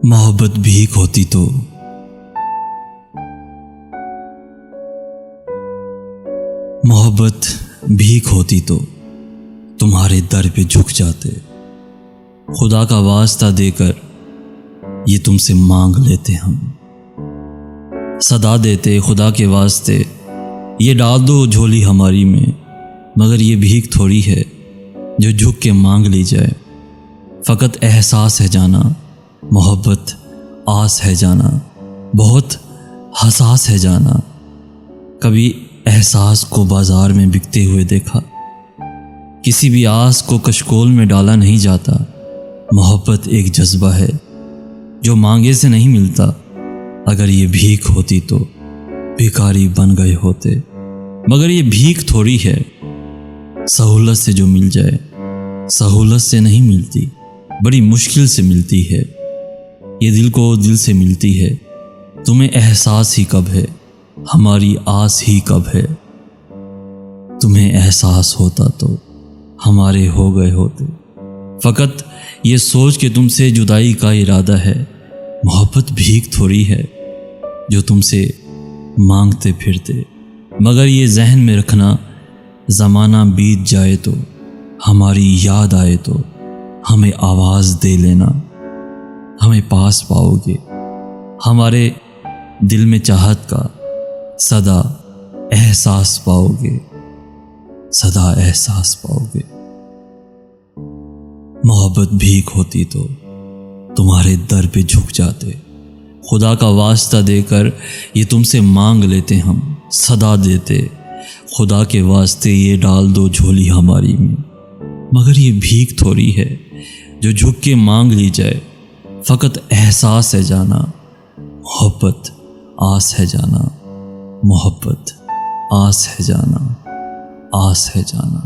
मोहब्बत भीख होती तो मोहब्बत भीख होती तो तुम्हारे दर पे झुक जाते। खुदा का वास्ता देकर ये तुमसे मांग लेते हम, सदा देते खुदा के वास्ते ये डाल दो झोली हमारी में। मगर ये भीख थोड़ी है जो झुक के मांग ली जाए। फ़कत एहसास है जाना, मोहब्बत आस है जाना, बहुत हसास है जाना। कभी एहसास को बाज़ार में बिकते हुए देखा, किसी भी आस को कशकोल में डाला नहीं जाता। मोहब्बत एक जज्बा है जो मांगे से नहीं मिलता। अगर ये भीख होती तो भिखारी बन गए होते। मगर ये भीख थोड़ी है सहूलत से जो मिल जाए। सहूलत से नहीं मिलती, बड़ी मुश्किल से मिलती है। ये दिल को दिल से मिलती है। तुम्हें एहसास ही कब है, हमारी आस ही कब है। तुम्हें एहसास होता तो हमारे हो गए होते। फ़कत ये सोच के तुमसे जुदाई का इरादा है। मोहब्बत भीख थोड़ी है जो तुमसे मांगते फिरते। मगर ये जहन में रखना, ज़माना बीत जाए तो हमारी याद आए तो हमें आवाज़ दे लेना। हमें पास पाओगे, हमारे दिल में चाहत का सदा एहसास पाओगे, सदा एहसास पाओगे। मोहब्बत भीख होती तो तुम्हारे दर पे झुक जाते। खुदा का वास्ता देकर ये तुमसे मांग लेते हम, सदा देते। खुदा के वास्ते ये डाल दो झोली हमारी में। मगर ये भीख थोड़ी है जो झुक के मांग ली जाए। फ़कत एहसास है जाना, मोहब्बत आस है जाना। मोहब्बत आस है जाना, आस है जाना।